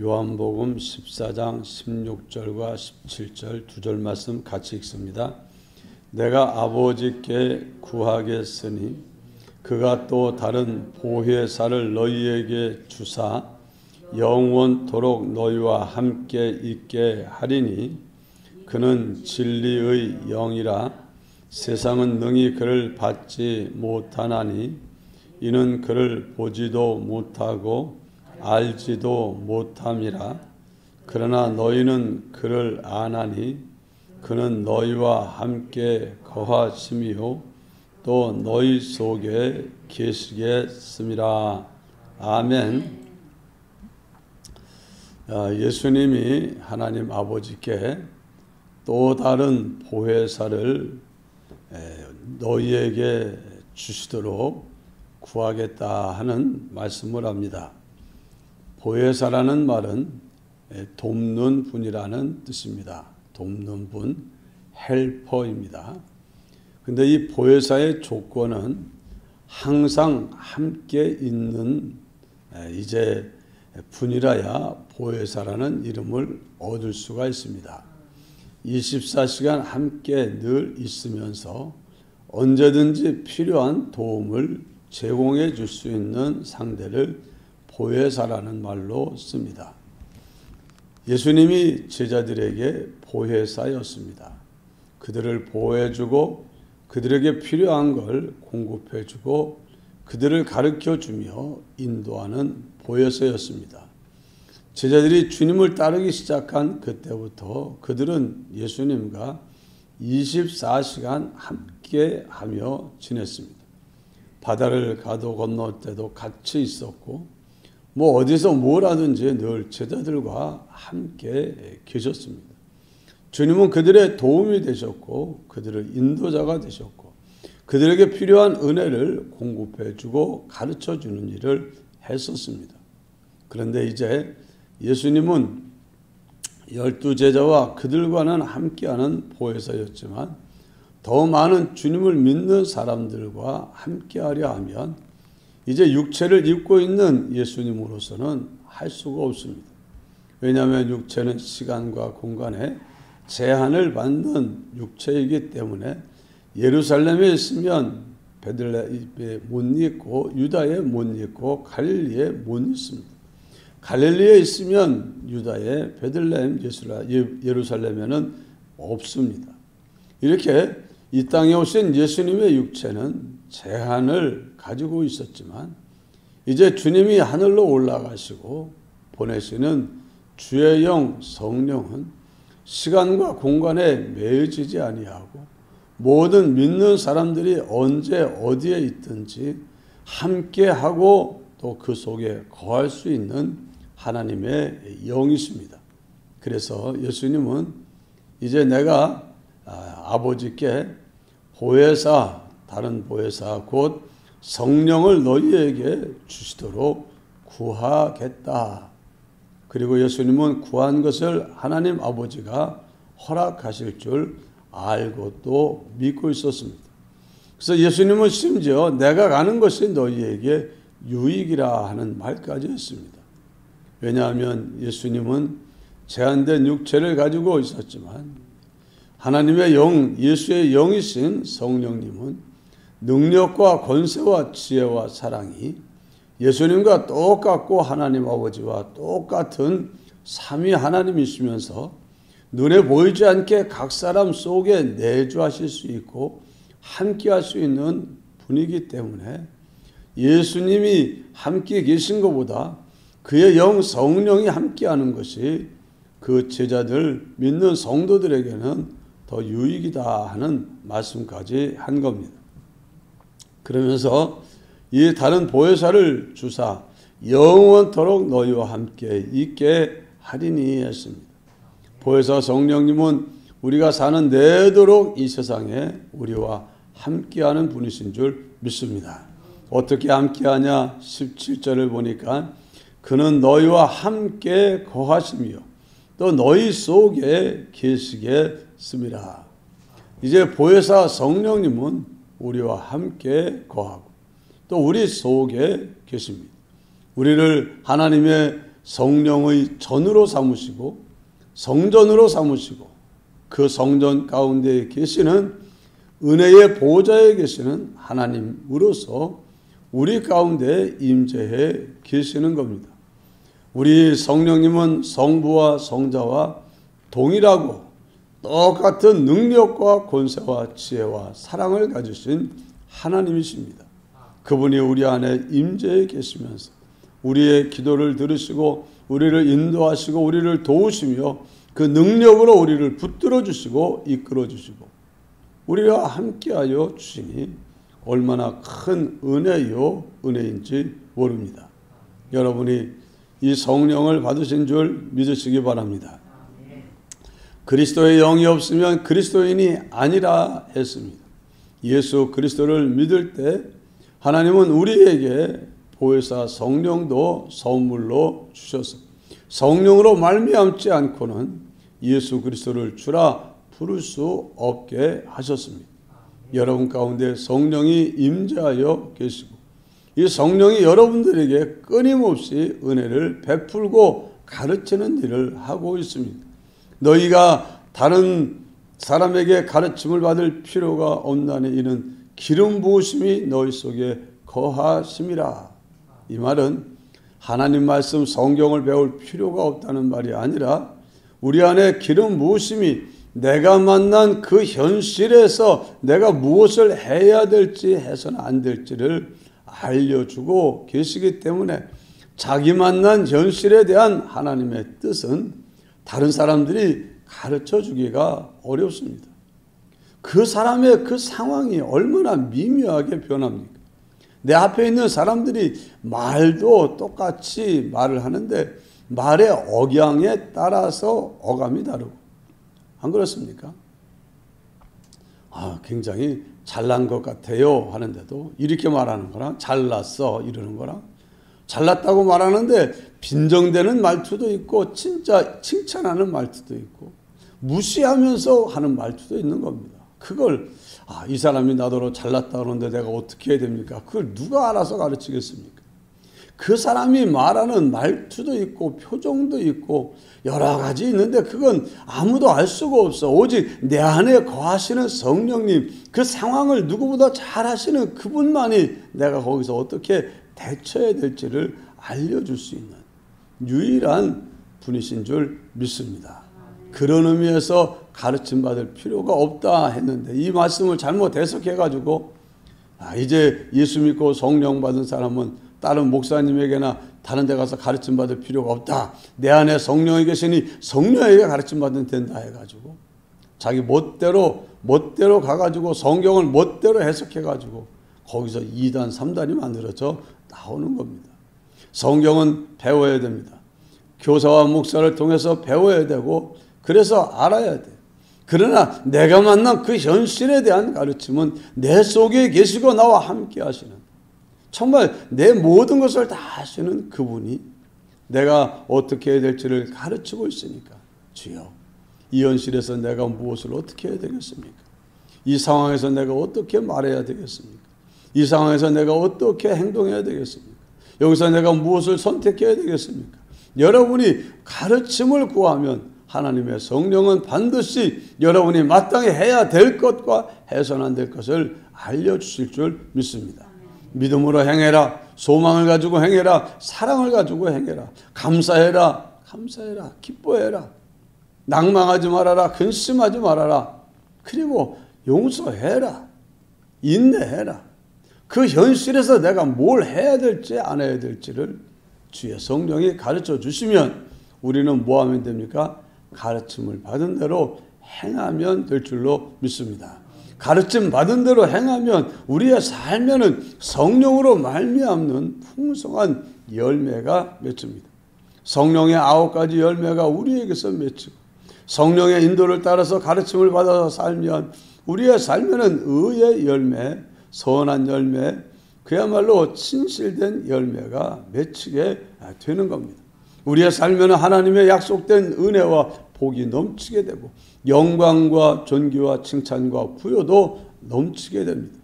요한복음 14장 16절과 17절 두 절 말씀 같이 읽습니다. 내가 아버지께 구하겠으니 그가 또 다른 보혜사를 너희에게 주사 영원토록 너희와 함께 있게 하리니 그는 진리의 영이라. 세상은 능히 그를 받지 못하나니 이는 그를 보지도 못하고 알지도 못함이라. 그러나 너희는 그를 아나니 그는 너희와 함께 거하심이요 또 너희 속에 계시겠음이라. 아멘. 예수님이 하나님 아버지께 또 다른 보혜사를 너희에게 주시도록 구하겠다 하는 말씀을 합니다. 보혜사라는 말은 돕는 분이라는 뜻입니다. 돕는 분, 헬퍼입니다. 근데 이 보혜사의 조건은 항상 함께 있는 이제 분이라야 보혜사라는 이름을 얻을 수가 있습니다. 24시간 함께 늘 있으면서 언제든지 필요한 도움을 제공해 줄 수 있는 상대를 보혜사라는 말로 씁니다. 예수님이 제자들에게 보혜사였습니다. 그들을 보호해주고 그들에게 필요한 걸 공급해주고 그들을 가르쳐주며 인도하는 보혜사였습니다. 제자들이 주님을 따르기 시작한 그때부터 그들은 예수님과 24시간 함께하며 지냈습니다. 바다를 가도 건널 때도 같이 있었고 어디서 뭘 하든지 늘 제자들과 함께 계셨습니다. 주님은 그들의 도움이 되셨고 그들의 인도자가 되셨고 그들에게 필요한 은혜를 공급해주고 가르쳐주는 일을 했었습니다. 그런데 이제 예수님은 12제자와 그들과는 함께하는 보혜사였지만 더 많은 주님을 믿는 사람들과 함께하려 하면 이제 육체를 입고 있는 예수님으로서는 할 수가 없습니다. 왜냐하면 육체는 시간과 공간에 제한을 받는 육체이기 때문에 예루살렘에 있으면 베들레헴에 못 있고 유다에 못 있고 갈릴리에 못 있습니다. 갈릴리에 있으면 유다에 베들레헴 예루살렘에는 없습니다. 이렇게 이 땅에 오신 예수님의 육체는 제한을 가지고 있었지만 이제 주님이 하늘로 올라가시고 보내시는 주의 영 성령은 시간과 공간에 매여지지 아니하고 모든 믿는 사람들이 언제 어디에 있든지 함께하고 또 그 속에 거할 수 있는 하나님의 영이십니다. 그래서 예수님은 이제 내가 아버지께 보혜사, 다른 보혜사 곧 성령을 너희에게 주시도록 구하겠다. 그리고 예수님은 구한 것을 하나님 아버지가 허락하실 줄 알고 또 믿고 있었습니다. 그래서 예수님은 심지어 내가 가는 것이 너희에게 유익이라 하는 말까지 했습니다. 왜냐하면 예수님은 제한된 육체를 가지고 있었지만 하나님의 영, 예수의 영이신 성령님은 능력과 권세와 지혜와 사랑이 예수님과 똑같고 하나님 아버지와 똑같은 삼위 하나님이시면서 눈에 보이지 않게 각 사람 속에 내주하실 수 있고 함께할 수 있는 분이기 때문에 예수님이 함께 계신 것보다 그의 영 성령이 함께하는 것이 그 제자들 믿는 성도들에게는 더 유익이다 하는 말씀까지 한 겁니다. 그러면서 이 다른 보혜사를 주사 영원토록 너희와 함께 있게 하리니 했습니다. 보혜사 성령님은 우리가 사는 내도록 이 세상에 우리와 함께하는 분이신 줄 믿습니다. 어떻게 함께하냐? 17절을 보니까 그는 너희와 함께 거하시며 또 너희 속에 계시겠습니다. 이제 보혜사 성령님은 우리와 함께 거하고 또 우리 속에 계십니다. 우리를 하나님의 성령의 전으로 삼으시고 성전으로 삼으시고 그 성전 가운데 계시는 은혜의 보좌에 계시는 하나님으로서 우리 가운데 임재해 계시는 겁니다. 우리 성령님은 성부와 성자와 동일하고 똑같은 능력과 권세와 지혜와 사랑을 가지신 하나님이십니다. 그분이 우리 안에 임재해 계시면서 우리의 기도를 들으시고 우리를 인도하시고 우리를 도우시며 그 능력으로 우리를 붙들어 주시고 이끌어 주시고 우리와 함께하여 주시니 얼마나 큰 은혜인지 모릅니다. 여러분이 이 성령을 받으신 줄 믿으시기 바랍니다. 그리스도의 영이 없으면 그리스도인이 아니라 했습니다. 예수 그리스도를 믿을 때 하나님은 우리에게 보혜사 성령도 선물로 주셔서 성령으로 말미암지 않고는 예수 그리스도를 주라 부를 수 없게 하셨습니다. 여러분 가운데 성령이 임재하여 계시고 이 성령이 여러분들에게 끊임없이 은혜를 베풀고 가르치는 일을 하고 있습니다. 너희가 다른 사람에게 가르침을 받을 필요가 없나니 이는 기름 부으심이 너희 속에 거하심이라. 이 말은 하나님 말씀 성경을 배울 필요가 없다는 말이 아니라 우리 안에 기름 부으심이 내가 만난 그 현실에서 내가 무엇을 해야 될지 해서는 안 될지를 알려주고 계시기 때문에 자기 만난 현실에 대한 하나님의 뜻은 다른 사람들이 가르쳐 주기가 어렵습니다. 그 사람의 그 상황이 얼마나 미묘하게 변합니까? 내 앞에 있는 사람들이 말도 똑같이 말을 하는데 말의 억양에 따라서 어감이 다르고 안 그렇습니까? 굉장히 잘난 것 같아요 하는데도 이렇게 말하는 거랑 잘났어 이러는 거랑 잘났다고 말하는데 빈정대는 말투도 있고 진짜 칭찬하는 말투도 있고 무시하면서 하는 말투도 있는 겁니다. 그걸 이 사람이 나더러 잘났다 그러는데 내가 어떻게 해야 됩니까? 그걸 누가 알아서 가르치겠습니까? 그 사람이 말하는 말투도 있고 표정도 있고 여러 가지 있는데 그건 아무도 알 수가 없어. 오직 내 안에 거하시는 성령님, 그 상황을 누구보다 잘 하시는 그분만이 내가 거기서 어떻게 대처해야 될지를 알려줄 수 있는 유일한 분이신 줄 믿습니다. 그런 의미에서 가르침 받을 필요가 없다 했는데 이 말씀을 잘못 해석해가지고 이제 예수 믿고 성령 받은 사람은 다른 목사님에게나 다른 데 가서 가르침 받을 필요가 없다. 내 안에 성령이 계시니 성령에게 가르침 받으면 된다 해가지고 자기 멋대로 가가지고 성경을 멋대로 해석해가지고 거기서 2단 3단이 만들어져 나오는 겁니다. 성경은 배워야 됩니다. 교사와 목사를 통해서 배워야 되고 그래서 알아야 돼. 그러나 내가 만난 그 현실에 대한 가르침은 내 속에 계시고 나와 함께 하시는 정말 내 모든 것을 다 하시는 그분이 내가 어떻게 해야 될지를 가르치고 있으니까 주여 이 현실에서 내가 무엇을 어떻게 해야 되겠습니까? 이 상황에서 내가 어떻게 말해야 되겠습니까? 이 상황에서 내가 어떻게 행동해야 되겠습니까? 여기서 내가 무엇을 선택해야 되겠습니까? 여러분이 가르침을 구하면 하나님의 성령은 반드시 여러분이 마땅히 해야 될 것과 해서는 안 될 것을 알려주실 줄 믿습니다. 믿음으로 행해라. 소망을 가지고 행해라. 사랑을 가지고 행해라. 감사해라. 기뻐해라. 낭망하지 말아라. 근심하지 말아라. 그리고 용서해라. 인내해라. 그 현실에서 내가 뭘 해야 될지 안 해야 될지를 주의 성령이 가르쳐 주시면 우리는 뭐 하면 됩니까? 가르침을 받은 대로 행하면 될 줄로 믿습니다. 가르침 받은 대로 행하면 우리의 삶에는 성령으로 말미암는 풍성한 열매가 맺힙니다. 성령의 9가지 열매가 우리에게서 맺히고 성령의 인도를 따라서 가르침을 받아서 살면 우리의 삶에는 의의 열매, 선한 열매, 그야말로 진실된 열매가 맺히게 되는 겁니다. 우리의 삶에는 하나님의 약속된 은혜와 복이 넘치게 되고 영광과 존귀와 칭찬과 부요도 넘치게 됩니다.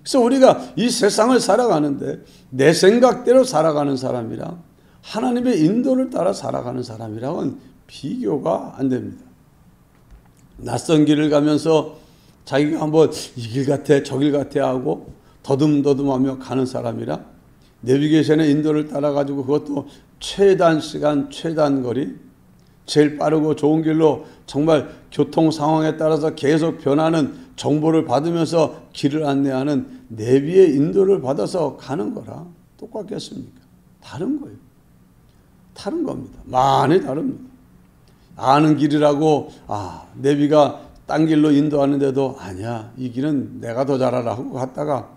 그래서 우리가 이 세상을 살아가는데 내 생각대로 살아가는 사람이랑 하나님의 인도를 따라 살아가는 사람이랑은 비교가 안 됩니다. 낯선 길을 가면서 자기가 한번 이 길 같아 저 길 같아 하고 더듬더듬하며 가는 사람이랑 내비게이션의 인도를 따라가지고 그것도 최단 시간 최단 거리 제일 빠르고 좋은 길로 정말 교통 상황에 따라서 계속 변하는 정보를 받으면서 길을 안내하는 내비의 인도를 받아서 가는 거랑 똑같겠습니까? 다른 거예요. 다른 겁니다. 많이 다릅니다. 아는 길이라고 내비가 딴 길로 인도하는데도 아니야 이 길은 내가 더 잘 알아 하고 갔다가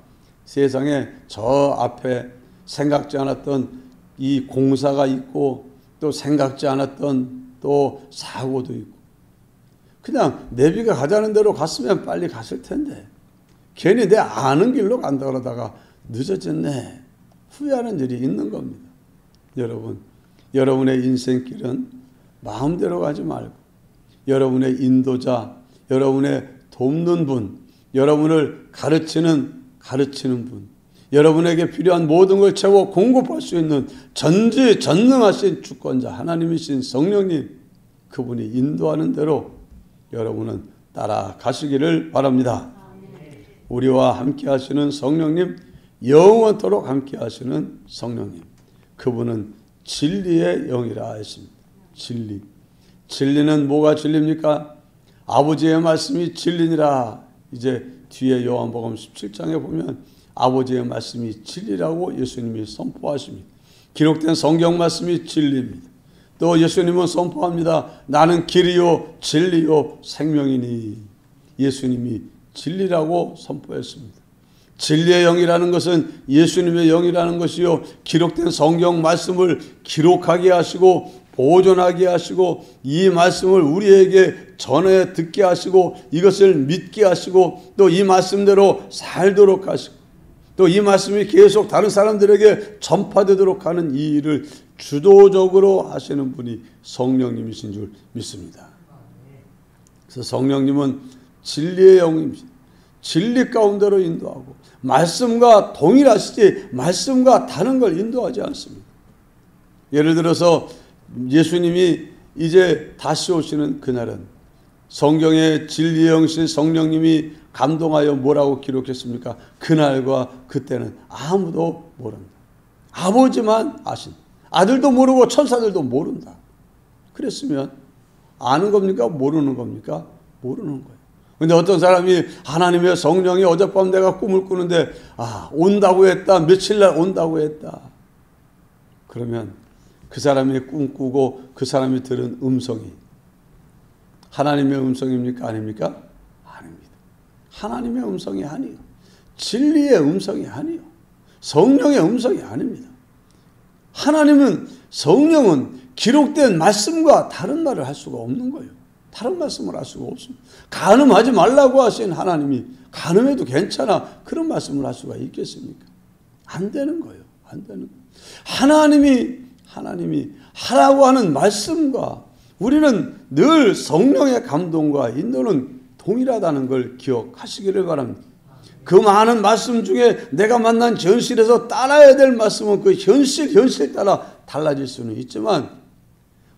세상에 저 앞에 생각지 않았던 이 공사가 있고 또 생각지 않았던 또 사고도 있고 그냥 내비가 가자는 대로 갔으면 빨리 갔을 텐데 괜히 내 아는 길로 간다 그러다가 늦어졌네 후회하는 일이 있는 겁니다. 여러분, 여러분의 인생길은 마음대로 가지 말고 여러분의 인도자, 여러분의 돕는 분, 여러분을 가르치는 분, 여러분에게 필요한 모든 걸 채워 공급할 수 있는 전지전능하신 주권자 하나님이신 성령님, 그분이 인도하는 대로 여러분은 따라가시기를 바랍니다. 우리와 함께 하시는 성령님, 영원토록 함께 하시는 성령님, 그분은 진리의 영이라 하십니다. 진리는 뭐가 진리입니까? 아버지의 말씀이 진리니라. 이제 뒤에 요한복음 17장에 보면 아버지의 말씀이 진리라고 예수님이 선포하십니다. 기록된 성경 말씀이 진리입니다. 또 예수님은 선포합니다. 나는 길이요 진리요 생명이니. 예수님이 진리라고 선포했습니다. 진리의 영이라는 것은 예수님의 영이라는 것이요 기록된 성경 말씀을 기록하게 하시고 보존하게 하시고 이 말씀을 우리에게 전해 듣게 하시고 이것을 믿게 하시고 또 이 말씀대로 살도록 하시고 또 이 말씀이 계속 다른 사람들에게 전파되도록 하는 이 일을 주도적으로 하시는 분이 성령님이신 줄 믿습니다. 그래서 성령님은 진리의 영입니다. 진리 가운데로 인도하고 말씀과 동일하시지 말씀과 다른 걸 인도하지 않습니다. 예를 들어서 예수님이 이제 다시 오시는 그날은 성경의 진리의 영이신 성령님이 감동하여 뭐라고 기록했습니까? 그날과 그때는 아무도 모른다. 아버지만 아신다. 아들도 모르고 천사들도 모른다. 그랬으면 아는 겁니까? 모르는 겁니까? 모르는 거예요. 근데 어떤 사람이 하나님의 성령이 어젯밤 내가 꿈을 꾸는데 온다고 했다. 며칠 날 온다고 했다. 그러면 그 사람이 꿈꾸고 그 사람이 들은 음성이 하나님의 음성입니까? 아닙니까? 아닙니다. 하나님의 음성이 아니요. 진리의 음성이 아니요. 성령의 음성이 아닙니다. 성령은 기록된 말씀과 다른 말을 할 수가 없는 거예요. 다른 말씀을 할 수가 없습니다. 간음하지 말라고 하신 하나님이 간음해도 괜찮아 그런 말씀을 할 수가 있겠습니까? 안 되는 거예요. 안 되는 거예요. 하나님이 하라고 하는 말씀과 우리는 늘 성령의 감동과 인도는 동일하다는 걸 기억하시기를 바랍니다. 그 많은 말씀 중에 내가 만난 현실에서 따라야 될 말씀은 그 현실 따라 달라질 수는 있지만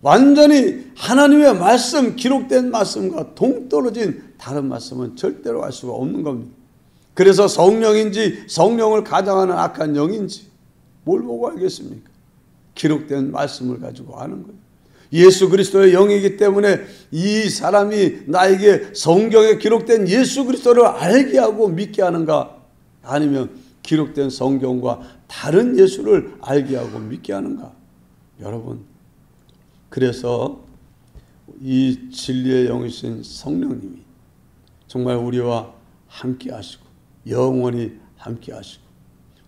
완전히 하나님의 말씀, 기록된 말씀과 동떨어진 다른 말씀은 절대로 알 수가 없는 겁니다. 그래서 성령인지 성령을 가장하는 악한 영인지 뭘 보고 알겠습니까? 기록된 말씀을 가지고 아는 거예요. 예수 그리스도의 영이기 때문에 이 사람이 나에게 성경에 기록된 예수 그리스도를 알게 하고 믿게 하는가? 아니면 기록된 성경과 다른 예수를 알게 하고 믿게 하는가? 여러분, 그래서 이 진리의 영이신 성령님이 정말 우리와 함께 하시고 영원히 함께 하시고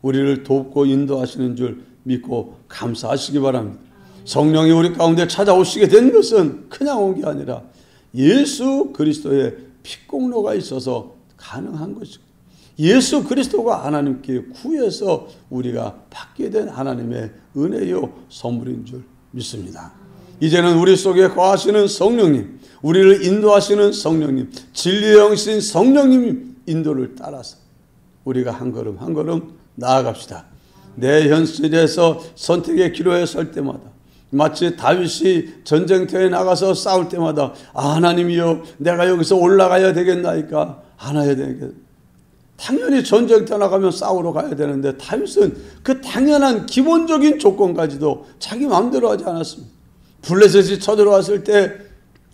우리를 돕고 인도하시는 줄 믿고 감사하시기 바랍니다. 성령이 우리 가운데 찾아오시게 된 것은 그냥 온 게 아니라 예수 그리스도의 피공로가 있어서 가능한 것이고 예수 그리스도가 하나님께 구해서 우리가 받게 된 하나님의 은혜요 선물인 줄 믿습니다. 이제는 우리 속에 거하시는 성령님, 우리를 인도하시는 성령님, 진리의 영이신 성령님 인도를 따라서 우리가 한 걸음 한 걸음 나아갑시다. 내 현실에서 선택의 기로에 설 때마다 마치 다윗이 전쟁터에 나가서 싸울 때마다 하나님이여 내가 여기서 올라가야 되겠나이까 안아야 되겠. 당연히 전쟁터 나가면 싸우러 가야 되는데 다윗은 그 당연한 기본적인 조건까지도 자기 마음대로 하지 않았습니다. 블레셋이 쳐들어왔을 때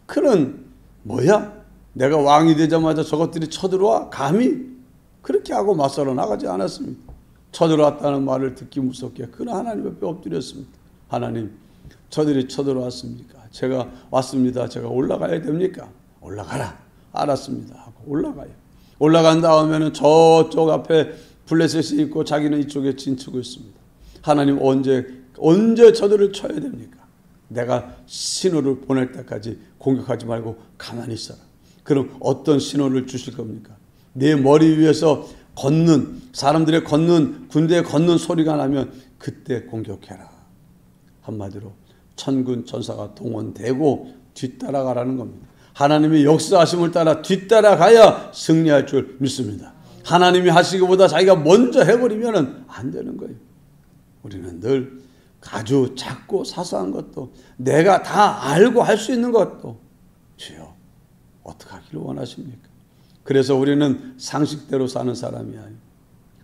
그는 뭐야? 내가 왕이 되자마자 저것들이 쳐들어와? 감히? 그렇게 하고 맞서러 나가지 않았습니다. 쳐들어왔다는 말을 듣기 무섭게 그는 하나님 앞에 엎드렸습니다. 하나님, 저들이 쳐들어왔습니까? 제가 왔습니다. 제가 올라가야 됩니까? 올라가라. 알았습니다. 하고 올라가요. 올라간 다음에는 저쪽 앞에 블레셋이 있고 자기는 이쪽에 진치고 있습니다. 하나님 언제 저들을 쳐야 됩니까? 내가 신호를 보낼 때까지 공격하지 말고 가만히 있어라. 그럼 어떤 신호를 주실 겁니까? 내 머리 위에서 사람들의 군대에 걷는 소리가 나면 그때 공격해라. 한마디로 천군 천사가 동원되고 뒤따라가라는 겁니다. 하나님의 역사하심을 따라 뒤따라가야 승리할 줄 믿습니다. 하나님이 하시기보다 자기가 먼저 해버리면 안 되는 거예요. 우리는 늘 아주 작고 사소한 것도 내가 다 알고 할 수 있는 것도 주여 어떻게 하기를 원하십니까? 그래서 우리는 상식대로 사는 사람이 아니고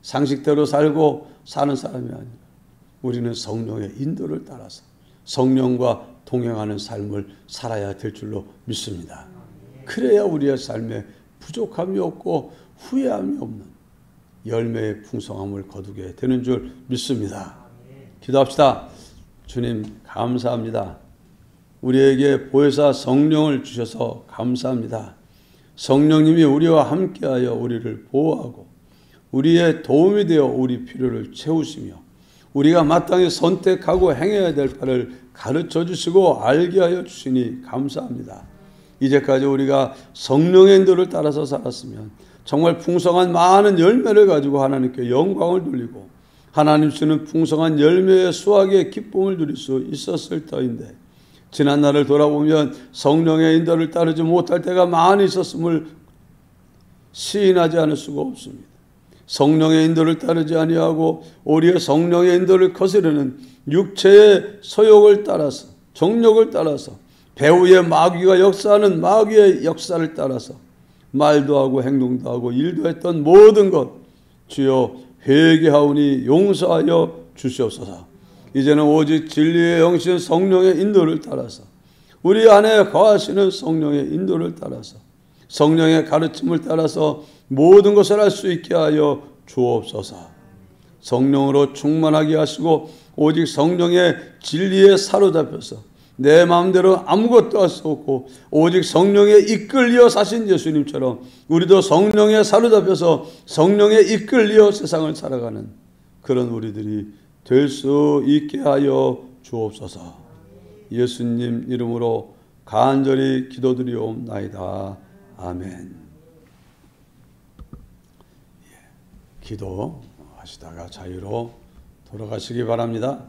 상식대로 살고 사는 사람이 아니라 우리는 성령의 인도를 따라서 성령과 동행하는 삶을 살아야 될 줄로 믿습니다. 그래야 우리의 삶에 부족함이 없고 후회함이 없는 열매의 풍성함을 거두게 되는 줄 믿습니다. 기도합시다. 주님 감사합니다. 우리에게 보혜사 성령을 주셔서 감사합니다. 성령님이 우리와 함께하여 우리를 보호하고 우리의 도움이 되어 우리 필요를 채우시며 우리가 마땅히 선택하고 행해야 될 바를 가르쳐 주시고 알게 하여 주시니 감사합니다. 이제까지 우리가 성령의 인도를 따라서 살았으면 정말 풍성한 많은 열매를 가지고 하나님께 영광을 돌리고 하나님 주는 풍성한 열매의 수확의 기쁨을 누릴 수 있었을 터인데 지난 날을 돌아보면 성령의 인도를 따르지 못할 때가 많이 있었음을 시인하지 않을 수가 없습니다. 성령의 인도를 따르지 아니하고 오히려 성령의 인도를 거스르는 육체의 소욕을 따라서 정욕을 따라서 배후의 마귀가 역사하는 마귀의 역사를 따라서 말도 하고 행동도 하고 일도 했던 모든 것 주여 회개하오니 용서하여 주시옵소서. 이제는 오직 진리의 영신 성령의 인도를 따라서 우리 안에 거하시는 성령의 인도를 따라서 성령의 가르침을 따라서 모든 것을 할 수 있게 하여 주옵소서. 성령으로 충만하게 하시고 오직 성령의 진리에 사로잡혀서 내 마음대로 아무것도 할 수 없고 오직 성령에 이끌려 사신 예수님처럼 우리도 성령에 사로잡혀서 성령에 이끌려 세상을 살아가는 그런 우리들이 될 수 있게 하여 주옵소서. 예수님 이름으로 간절히 기도드리옵나이다. 아멘. 기도하시다가 자유로 돌아가시기 바랍니다.